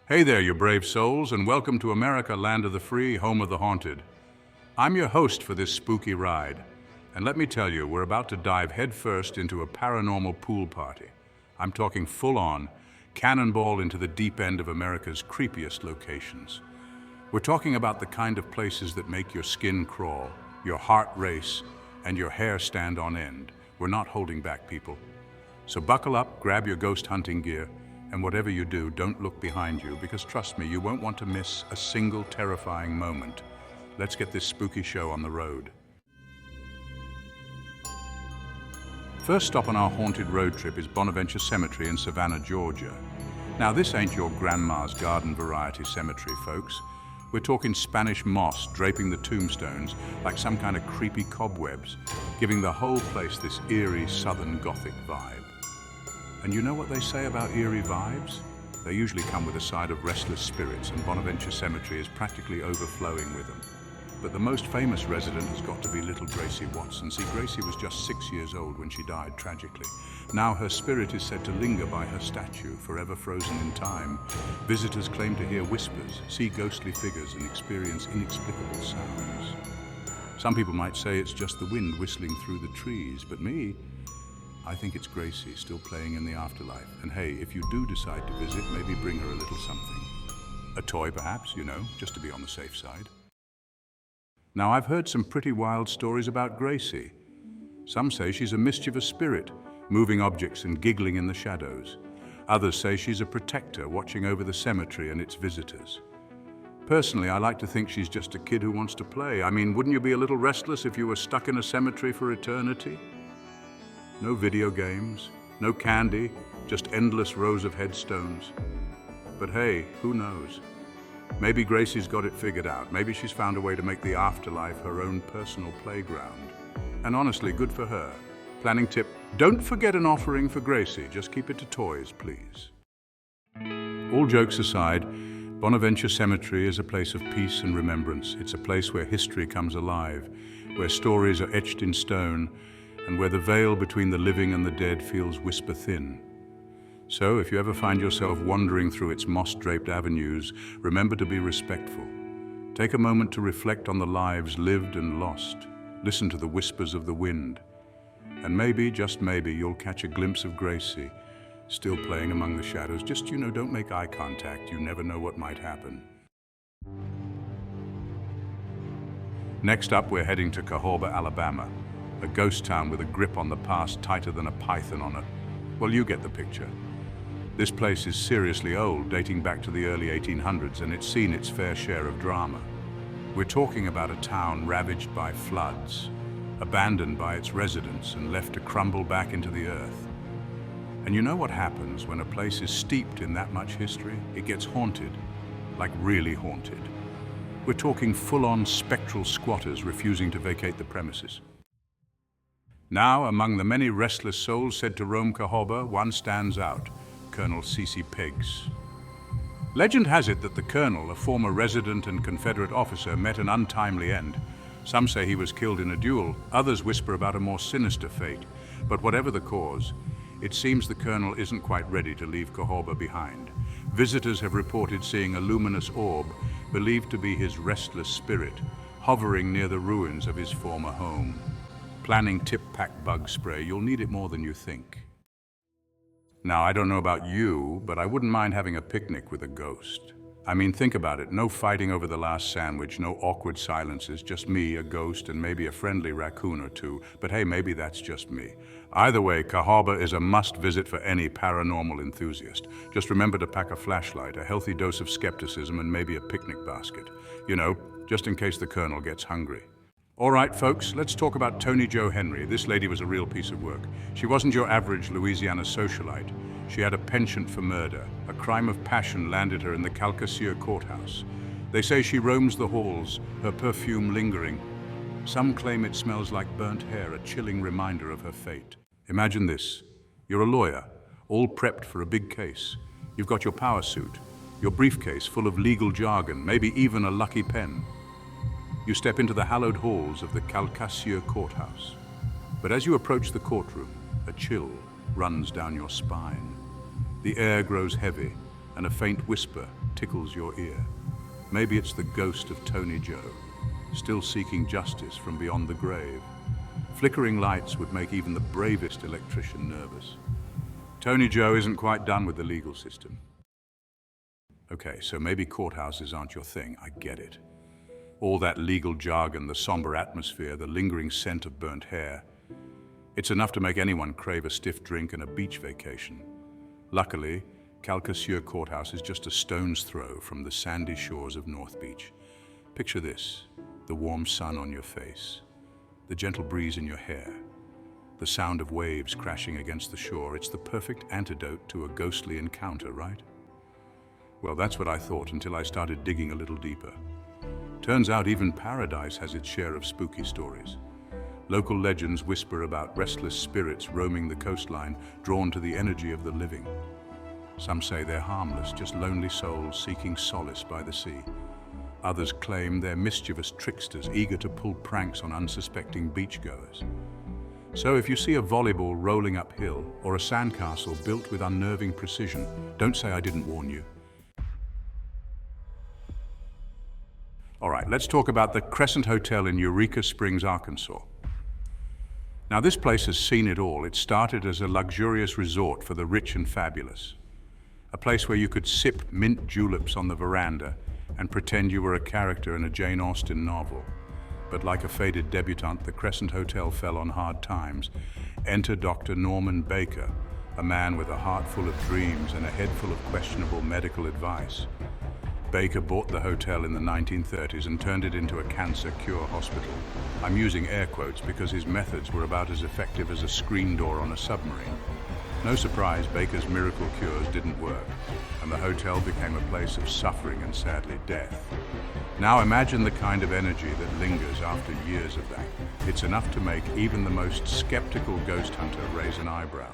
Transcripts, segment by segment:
Hey there, you brave souls, and welcome to America, land of the free, home of the haunted. I'm your host for this spooky ride, and let me tell you, we're about to dive headfirst into a paranormal pool party. I'm talking full-on, cannonball into the deep end of America's creepiest locations. We're talking about the kind of places that make your skin crawl, your heart race, and your hair stand on end. We're not holding back, people. So buckle up, grab your ghost hunting gear, and whatever you do, don't look behind you, because trust me, you won't want to miss a single terrifying moment. Let's get this spooky show on the road. First stop on our haunted road trip is Bonaventure Cemetery in Savannah, Georgia. Now, this ain't your grandma's garden variety cemetery, folks. We're talking Spanish moss draping the tombstones like some kind of creepy cobwebs, giving the whole place this eerie southern Gothic vibe. And you know what they say about eerie vibes? They usually come with a side of restless spirits, and Bonaventure Cemetery is practically overflowing with them. But the most famous resident has got to be little Gracie Watson. See, Gracie was just 6 years old when she died tragically. Now her spirit is said to linger by her statue, forever frozen in time. Visitors claim to hear whispers, see ghostly figures, and experience inexplicable sounds. Some people might say it's just the wind whistling through the trees, but I think it's Gracie still playing in the afterlife. And hey, if you do decide to visit, maybe bring her a little something. A toy, perhaps, just to be on the safe side. Now, I've heard some pretty wild stories about Gracie. Some say she's a mischievous spirit, moving objects and giggling in the shadows. Others say she's a protector, watching over the cemetery and its visitors. Personally, I like to think she's just a kid who wants to play. I mean, wouldn't you be a little restless if you were stuck in a cemetery for eternity? No video games, no candy, just endless rows of headstones. But hey, who knows? Maybe Gracie's got it figured out. Maybe she's found a way to make the afterlife her own personal playground. And honestly, good for her. Planning tip, don't forget an offering for Gracie. Just keep it to toys, please. All jokes aside, Bonaventure Cemetery is a place of peace and remembrance. It's a place where history comes alive, where stories are etched in stone, and where the veil between the living and the dead feels whisper thin. So, if you ever find yourself wandering through its moss-draped avenues, remember to be respectful. Take a moment to reflect on the lives lived and lost. Listen to the whispers of the wind. And maybe, just maybe, you'll catch a glimpse of Gracie, still playing among the shadows. Just, don't make eye contact. You never know what might happen. Next up, we're heading to Cahaba, Alabama. A ghost town with a grip on the past tighter than a python on it. Well, you get the picture. This place is seriously old, dating back to the early 1800s, and it's seen its fair share of drama. We're talking about a town ravaged by floods, abandoned by its residents and left to crumble back into the earth. And you know what happens when a place is steeped in that much history? It gets haunted, like really haunted. We're talking full-on spectral squatters refusing to vacate the premises. Now, among the many restless souls said to roam Cahaba, one stands out, Colonel C.C. Pegues. Legend has it that the colonel, a former resident and Confederate officer, met an untimely end. Some say he was killed in a duel, others whisper about a more sinister fate. But whatever the cause, it seems the colonel isn't quite ready to leave Cahaba behind. Visitors have reported seeing a luminous orb, believed to be his restless spirit, hovering near the ruins of his former home. Planning tip-pack bug spray, you'll need it more than you think. Now, I don't know about you, but I wouldn't mind having a picnic with a ghost. I mean, think about it. No fighting over the last sandwich, no awkward silences, just me, a ghost, and maybe a friendly raccoon or two. But hey, maybe that's just me. Either way, Cahaba is a must-visit for any paranormal enthusiast. Just remember to pack a flashlight, a healthy dose of skepticism, and maybe a picnic basket. Just in case the colonel gets hungry. All right, folks, let's talk about Toni Jo Henry. This lady was a real piece of work. She wasn't your average Louisiana socialite. She had a penchant for murder. A crime of passion landed her in the Calcasieu courthouse. They say she roams the halls, her perfume lingering. Some claim it smells like burnt hair, a chilling reminder of her fate. Imagine this. You're a lawyer, all prepped for a big case. You've got your power suit, your briefcase full of legal jargon, maybe even a lucky pen. You step into the hallowed halls of the Calcasieu courthouse. But as you approach the courtroom, a chill runs down your spine. The air grows heavy, and a faint whisper tickles your ear. Maybe it's the ghost of Toni Joe, still seeking justice from beyond the grave. Flickering lights would make even the bravest electrician nervous. Toni Joe isn't quite done with the legal system. Okay, so maybe courthouses aren't your thing, I get it. All that legal jargon, the somber atmosphere, the lingering scent of burnt hair. It's enough to make anyone crave a stiff drink and a beach vacation. Luckily, Calcasieu Courthouse is just a stone's throw from the sandy shores of North Beach. Picture this, the warm sun on your face, the gentle breeze in your hair, the sound of waves crashing against the shore. It's the perfect antidote to a ghostly encounter, right? Well, that's what I thought until I started digging a little deeper. Turns out even paradise has its share of spooky stories. Local legends whisper about restless spirits roaming the coastline, drawn to the energy of the living. Some say they're harmless, just lonely souls seeking solace by the sea. Others claim they're mischievous tricksters, eager to pull pranks on unsuspecting beachgoers. So if you see a volleyball rolling uphill or a sandcastle built with unnerving precision, don't say I didn't warn you. All right, let's talk about the Crescent Hotel in Eureka Springs, Arkansas. Now, this place has seen it all. It started as a luxurious resort for the rich and fabulous. A place where you could sip mint juleps on the veranda and pretend you were a character in a Jane Austen novel. But like a faded debutante, the Crescent Hotel fell on hard times. Enter Dr. Norman Baker, a man with a heart full of dreams and a head full of questionable medical advice. Baker bought the hotel in the 1930s and turned it into a cancer cure hospital. I'm using air quotes because his methods were about as effective as a screen door on a submarine. No surprise, Baker's miracle cures didn't work, and the hotel became a place of suffering and sadly death. Now imagine the kind of energy that lingers after years of that. It's enough to make even the most skeptical ghost hunter raise an eyebrow.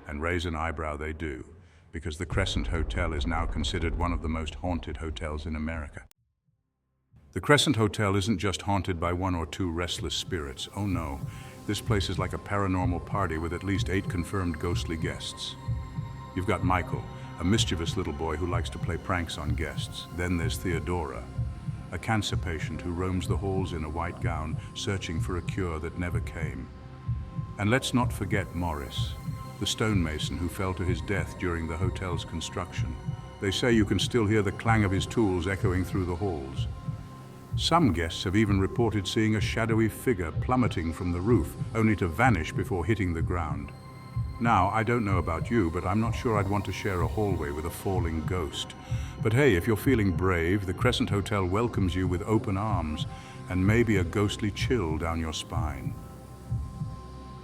And raise an eyebrow they do, because the Crescent Hotel is now considered one of the most haunted hotels in America. The Crescent Hotel isn't just haunted by one or two restless spirits. Oh no, this place is like a paranormal party with at least 8 confirmed ghostly guests. You've got Michael, a mischievous little boy who likes to play pranks on guests. Then there's Theodora, a cancer patient who roams the halls in a white gown, searching for a cure that never came. And let's not forget Morris, the stonemason who fell to his death during the hotel's construction. They say you can still hear the clang of his tools echoing through the halls. Some guests have even reported seeing a shadowy figure plummeting from the roof, only to vanish before hitting the ground. Now, I don't know about you, but I'm not sure I'd want to share a hallway with a falling ghost. But hey, if you're feeling brave, the Crescent Hotel welcomes you with open arms and maybe a ghostly chill down your spine.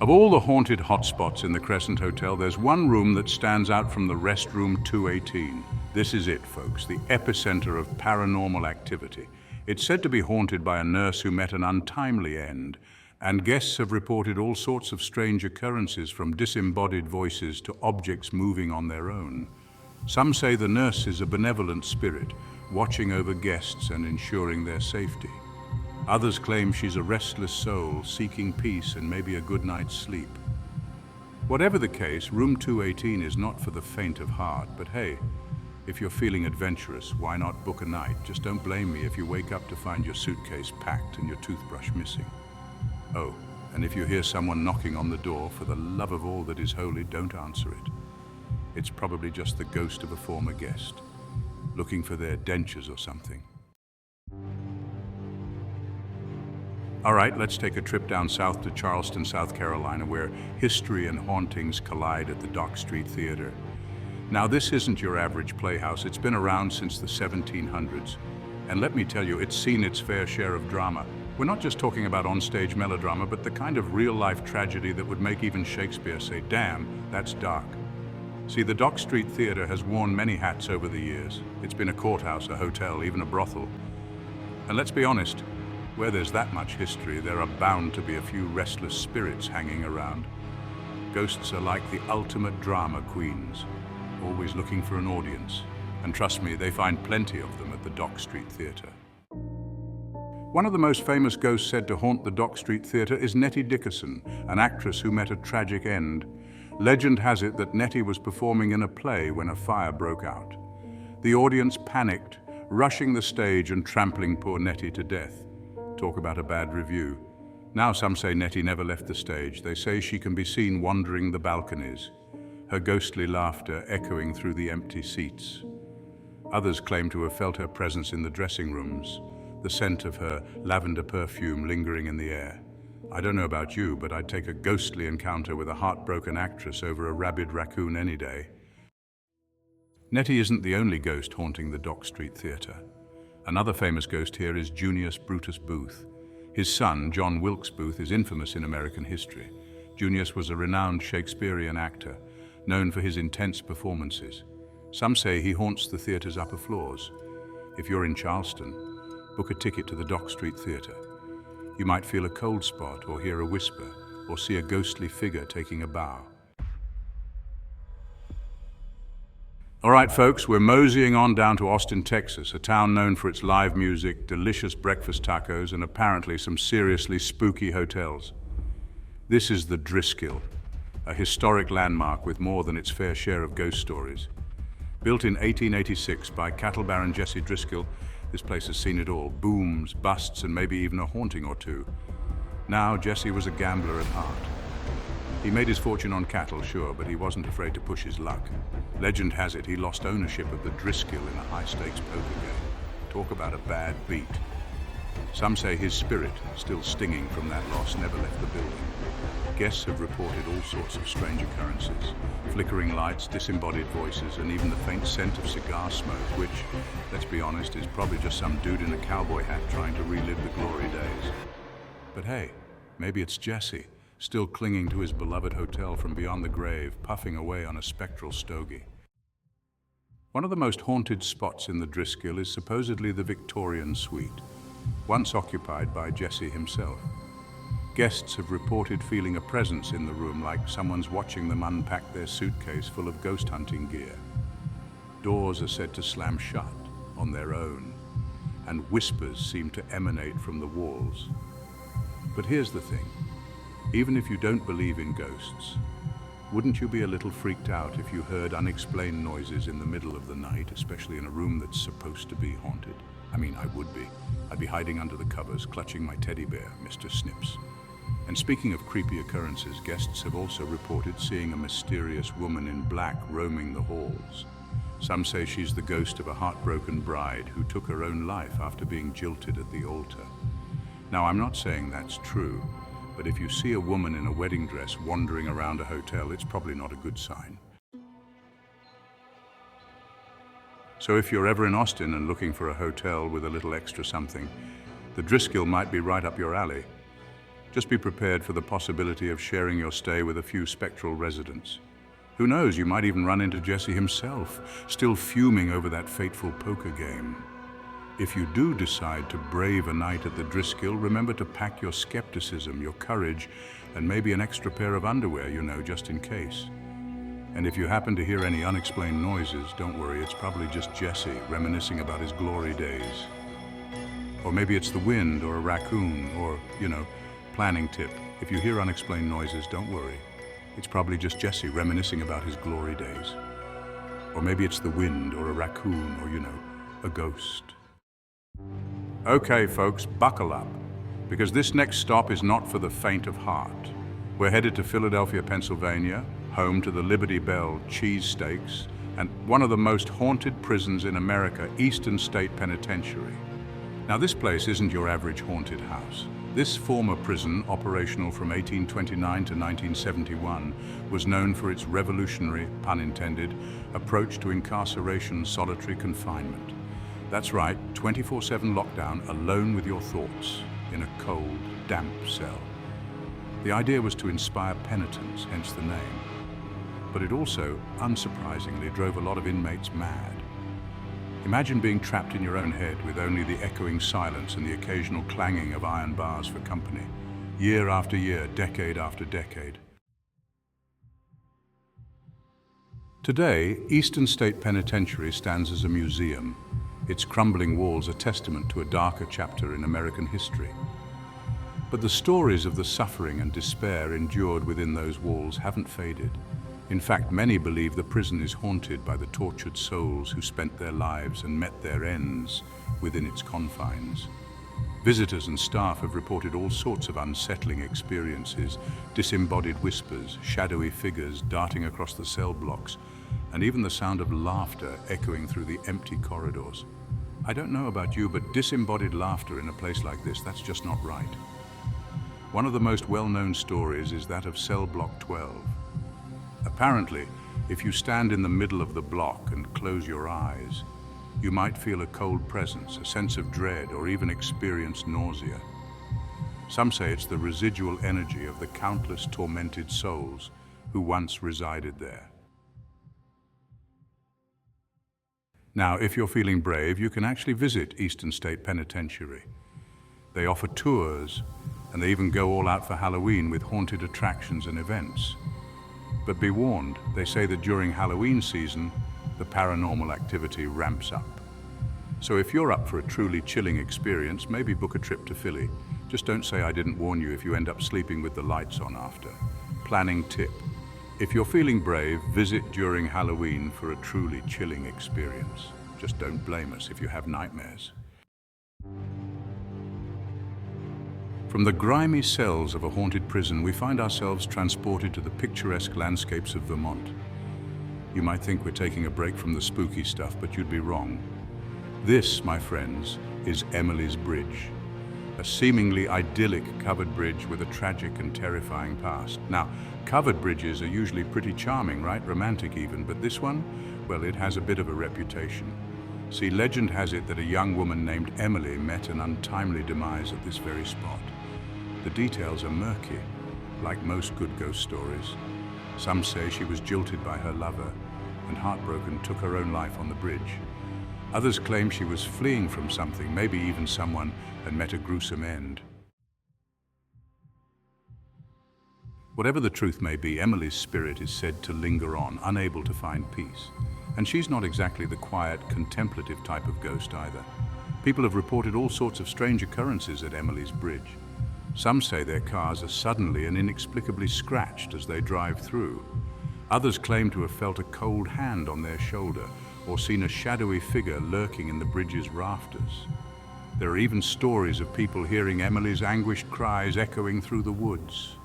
Of all the haunted hotspots in the Crescent Hotel, there's one room that stands out from the rest room 218. This is it, folks, the epicenter of paranormal activity. It's said to be haunted by a nurse who met an untimely end, and guests have reported all sorts of strange occurrences, from disembodied voices to objects moving on their own. Some say the nurse is a benevolent spirit, watching over guests and ensuring their safety. Others claim she's a restless soul, seeking peace and maybe a good night's sleep. Whatever the case, room 218 is not for the faint of heart, but hey, if you're feeling adventurous, why not book a night? Just don't blame me if you wake up to find your suitcase packed and your toothbrush missing. Oh, and if you hear someone knocking on the door, for the love of all that is holy, don't answer it. It's probably just the ghost of a former guest, looking for their dentures or something. All right, let's take a trip down south to Charleston, South Carolina, where history and hauntings collide at the Dock Street Theater. Now, this isn't your average playhouse. It's been around since the 1700s. And let me tell you, it's seen its fair share of drama. We're not just talking about onstage melodrama, but the kind of real-life tragedy that would make even Shakespeare say, "Damn, that's dark." See, the Dock Street Theater has worn many hats over the years. It's been a courthouse, a hotel, even a brothel. And let's be honest, where there's that much history, there are bound to be a few restless spirits hanging around. Ghosts are like the ultimate drama queens, always looking for an audience. And trust me, they find plenty of them at the Dock Street Theater. One of the most famous ghosts said to haunt the Dock Street Theater is Nettie Dickerson, an actress who met a tragic end. Legend has it that Nettie was performing in a play when a fire broke out. The audience panicked, rushing the stage and trampling poor Nettie to death. Talk about a bad review. Now some say Nettie never left the stage. They say she can be seen wandering the balconies, her ghostly laughter echoing through the empty seats. Others claim to have felt her presence in the dressing rooms, the scent of her lavender perfume lingering in the air. I don't know about you, but I'd take a ghostly encounter with a heartbroken actress over a rabid raccoon any day. Nettie isn't the only ghost haunting the Dock Street Theatre. Another famous ghost here is Junius Brutus Booth. His son, John Wilkes Booth, is infamous in American history. Junius was a renowned Shakespearean actor, known for his intense performances. Some say he haunts the theatre's upper floors. If you're in Charleston, book a ticket to the Dock Street Theatre. You might feel a cold spot or hear a whisper or see a ghostly figure taking a bow. All right, folks, we're moseying on down to Austin, Texas, a town known for its live music, delicious breakfast tacos, and apparently some seriously spooky hotels. This is the Driskill, a historic landmark with more than its fair share of ghost stories. Built in 1886 by cattle baron Jesse Driskill, this place has seen it all: booms, busts, and maybe even a haunting or two. Now, Jesse was a gambler at heart. He made his fortune on cattle, sure, but he wasn't afraid to push his luck. Legend has it he lost ownership of the Driskill in a high-stakes poker game. Talk about a bad beat. Some say his spirit, still stinging from that loss, never left the building. Guests have reported all sorts of strange occurrences: flickering lights, disembodied voices, and even the faint scent of cigar smoke, which, let's be honest, is probably just some dude in a cowboy hat trying to relive the glory days. But hey, maybe it's Jesse, still clinging to his beloved hotel from beyond the grave, puffing away on a spectral stogie. One of the most haunted spots in the Driskill is supposedly the Victorian suite, once occupied by Jesse himself. Guests have reported feeling a presence in the room, like someone's watching them unpack their suitcase full of ghost hunting gear. Doors are said to slam shut on their own, and whispers seem to emanate from the walls. But here's the thing. Even if you don't believe in ghosts, wouldn't you be a little freaked out if you heard unexplained noises in the middle of the night, especially in a room that's supposed to be haunted? I mean, I would be. I'd be hiding under the covers, clutching my teddy bear, Mr. Snips. And speaking of creepy occurrences, guests have also reported seeing a mysterious woman in black roaming the halls. Some say she's the ghost of a heartbroken bride who took her own life after being jilted at the altar. Now, I'm not saying that's true, but if you see a woman in a wedding dress wandering around a hotel, it's probably not a good sign. So if you're ever in Austin and looking for a hotel with a little extra something, the Driskill might be right up your alley. Just be prepared for the possibility of sharing your stay with a few spectral residents. Who knows, you might even run into Jesse himself, still fuming over that fateful poker game. If you do decide to brave a night at the Driskill, remember to pack your skepticism, your courage, and maybe an extra pair of underwear, just in case. And if you happen to hear any unexplained noises, don't worry, it's probably just Jesse reminiscing about his glory days. Or maybe it's the wind or a raccoon or, planning tip. If you hear unexplained noises, don't worry. It's probably just Jesse reminiscing about his glory days. Or maybe it's the wind or a raccoon or, a ghost. Okay, folks, buckle up, because this next stop is not for the faint of heart. We're headed to Philadelphia, Pennsylvania, home to the Liberty Bell cheesesteaks and one of the most haunted prisons in America, Eastern State Penitentiary. Now, this place isn't your average haunted house. This former prison, operational from 1829 to 1971, was known for its revolutionary, pun intended, approach to incarceration, solitary confinement. That's right, 24/7 lockdown, alone with your thoughts, in a cold, damp cell. The idea was to inspire penitence, hence the name. But it also, unsurprisingly, drove a lot of inmates mad. Imagine being trapped in your own head with only the echoing silence and the occasional clanging of iron bars for company, year after year, decade after decade. Today, Eastern State Penitentiary stands as a museum. Its crumbling walls are testament to a darker chapter in American history. But the stories of the suffering and despair endured within those walls haven't faded. In fact, many believe the prison is haunted by the tortured souls who spent their lives and met their ends within its confines. Visitors and staff have reported all sorts of unsettling experiences, disembodied whispers, shadowy figures darting across the cell blocks, and even the sound of laughter echoing through the empty corridors. I don't know about you, but disembodied laughter in a place like this, that's just not right. One of the most well-known stories is that of cell block 12. Apparently, if you stand in the middle of the block and close your eyes, you might feel a cold presence, a sense of dread, or even experience nausea. Some say it's the residual energy of the countless tormented souls who once resided there. Now, if you're feeling brave, you can actually visit Eastern State Penitentiary. They offer tours, and they even go all out for Halloween with haunted attractions and events. But be warned, they say that during Halloween season, the paranormal activity ramps up. So if you're up for a truly chilling experience, maybe book a trip to Philly. Just don't say I didn't warn you if you end up sleeping with the lights on after. Planning tip: if you're feeling brave, visit during Halloween for a truly chilling experience. Just don't blame us if you have nightmares. From the grimy cells of a haunted prison, we find ourselves transported to the picturesque landscapes of Vermont. You might think we're taking a break from the spooky stuff, but you'd be wrong. This, my friends, is Emily's Bridge, a seemingly idyllic covered bridge with a tragic and terrifying past. Now, covered bridges are usually pretty charming, right? Romantic even, but this one, well, it has a bit of a reputation. See, legend has it that a young woman named Emily met an untimely demise at this very spot. The details are murky, like most good ghost stories. Some say she was jilted by her lover and heartbroken took her own life on the bridge. Others claim she was fleeing from something, maybe even someone, and met a gruesome end. Whatever the truth may be, Emily's spirit is said to linger on, unable to find peace. And she's not exactly the quiet, contemplative type of ghost either. People have reported all sorts of strange occurrences at Emily's Bridge. Some say their cars are suddenly and inexplicably scratched as they drive through. Others claim to have felt a cold hand on their shoulder or seen a shadowy figure lurking in the bridge's rafters. There are even stories of people hearing Emily's anguished cries echoing through the woods.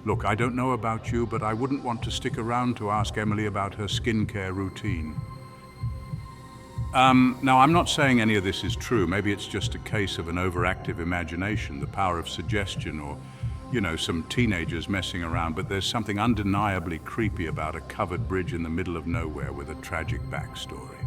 Look, I don't know about you, but I wouldn't want to stick around to ask Emily about her skincare routine. Now, I'm not saying any of this is true. Maybe it's just a case of an overactive imagination, the power of suggestion, or, some teenagers messing around, but there's something undeniably creepy about a covered bridge in the middle of nowhere with a tragic backstory.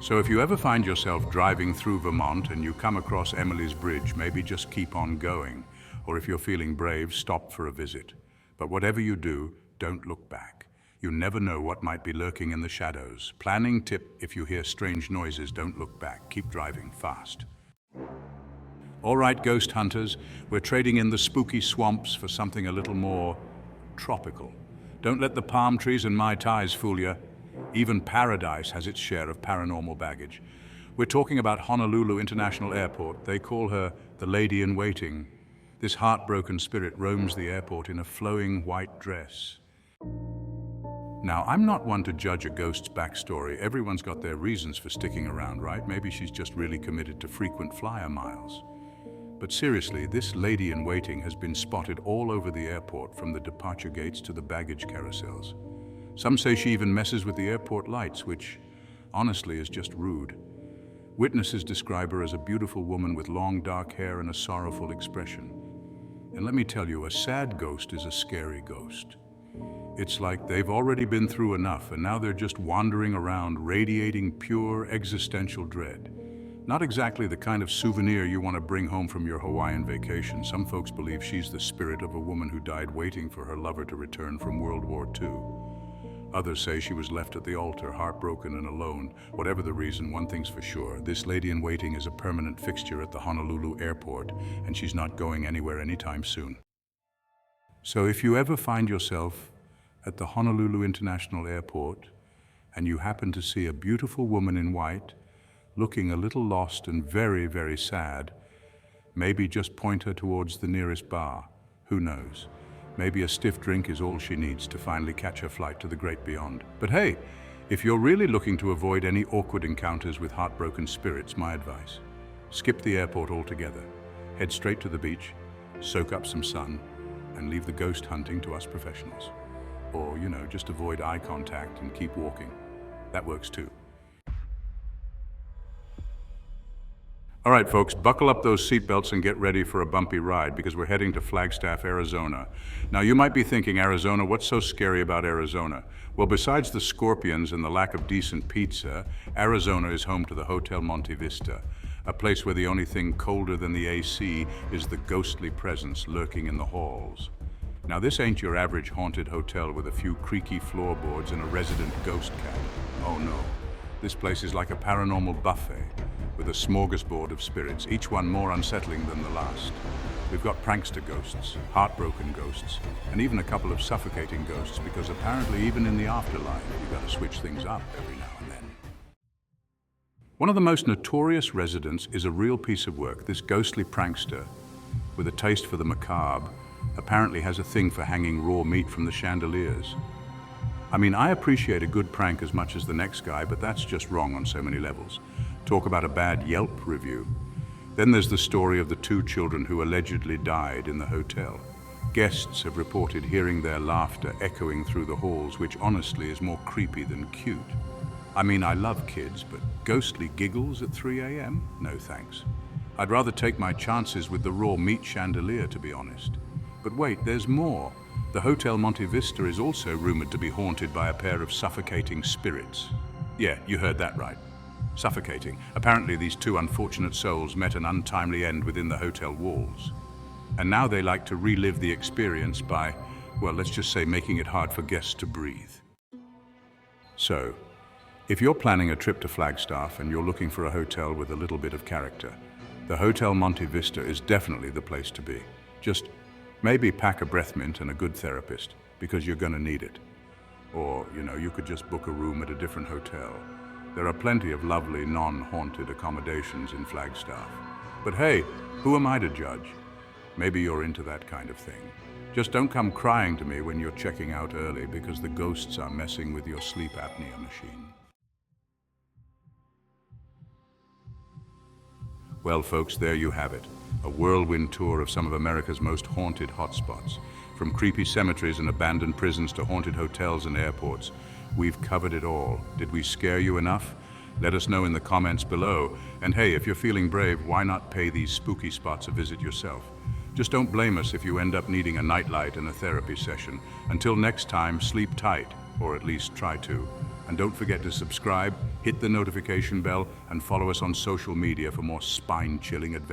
So if you ever find yourself driving through Vermont and you come across Emily's Bridge, maybe just keep on going. Or if you're feeling brave, stop for a visit. But whatever you do, don't look back. You never know what might be lurking in the shadows. Planning tip: if you hear strange noises, don't look back. Keep driving fast. All right, ghost hunters, we're trading in the spooky swamps for something a little more tropical. Don't let the palm trees and Mai Tais fool you. Even paradise has its share of paranormal baggage. We're talking about Honolulu International Airport. They call her the Lady in Waiting. This heartbroken spirit roams the airport in a flowing white dress. Now, I'm not one to judge a ghost's backstory. Everyone's got their reasons for sticking around, right? Maybe she's just really committed to frequent flyer miles. But seriously, this lady in waiting has been spotted all over the airport, from the departure gates to the baggage carousels. Some say she even messes with the airport lights, which honestly is just rude. Witnesses describe her as a beautiful woman with long dark hair and a sorrowful expression. And let me tell you, a sad ghost is a scary ghost. It's like they've already been through enough, and now they're just wandering around, radiating pure existential dread. Not exactly the kind of souvenir you want to bring home from your Hawaiian vacation. Some folks believe she's the spirit of a woman who died waiting for her lover to return from World War II. Others say she was left at the altar, heartbroken and alone. Whatever the reason, one thing's for sure: this lady in waiting is a permanent fixture at the Honolulu airport, and she's not going anywhere anytime soon. So if you ever find yourself at the Honolulu International Airport and you happen to see a beautiful woman in white, looking a little lost and very, very sad, maybe just point her towards the nearest bar. Who knows? Maybe a stiff drink is all she needs to finally catch her flight to the great beyond. But hey, if you're really looking to avoid any awkward encounters with heartbroken spirits, my advice: skip the airport altogether. Head straight to the beach, soak up some sun, and leave the ghost hunting to us professionals. Or, just avoid eye contact and keep walking. That works too. All right, folks, buckle up those seatbelts and get ready for a bumpy ride because we're heading to Flagstaff, Arizona. Now, you might be thinking, Arizona, what's so scary about Arizona? Well, besides the scorpions and the lack of decent pizza, Arizona is home to the Hotel Monte Vista, a place where the only thing colder than the AC is the ghostly presence lurking in the halls. Now, this ain't your average haunted hotel with a few creaky floorboards and a resident ghost cat. Oh no, this place is like a paranormal buffet with a smorgasbord of spirits, each one more unsettling than the last. We've got prankster ghosts, heartbroken ghosts, and even a couple of suffocating ghosts, because apparently even in the afterlife, you've got to switch things up every now and then. One of the most notorious residents is a real piece of work. This ghostly prankster, with a taste for the macabre, apparently has a thing for hanging raw meat from the chandeliers. I mean, I appreciate a good prank as much as the next guy, but that's just wrong on so many levels. Talk about a bad Yelp review. Then there's the story of the 2 children who allegedly died in the hotel. Guests have reported hearing their laughter echoing through the halls, which honestly is more creepy than cute. I mean, I love kids, but ghostly giggles at 3 a.m.? No thanks. I'd rather take my chances with the raw meat chandelier, to be honest. But wait, there's more. The Hotel Monte Vista is also rumored to be haunted by a pair of suffocating spirits. Yeah, you heard that right. Suffocating. Apparently these 2 unfortunate souls met an untimely end within the hotel walls. And now they like to relive the experience by, well, let's just say making it hard for guests to breathe. So, if you're planning a trip to Flagstaff and you're looking for a hotel with a little bit of character, the Hotel Monte Vista is definitely the place to be. Just maybe pack a breath mint and a good therapist, because you're gonna need it. Or, you could just book a room at a different hotel. There are plenty of lovely, non-haunted accommodations in Flagstaff. But hey, who am I to judge? Maybe you're into that kind of thing. Just don't come crying to me when you're checking out early because the ghosts are messing with your sleep apnea machine. Well, folks, there you have it. A whirlwind tour of some of America's most haunted hotspots. From creepy cemeteries and abandoned prisons to haunted hotels and airports. We've covered it all. Did we scare you enough? Let us know in the comments below. And hey, if you're feeling brave, why not pay these spooky spots a visit yourself? Just don't blame us if you end up needing a nightlight and a therapy session. Until next time, sleep tight, or at least try to. And don't forget to subscribe, hit the notification bell, and follow us on social media for more spine-chilling adventures.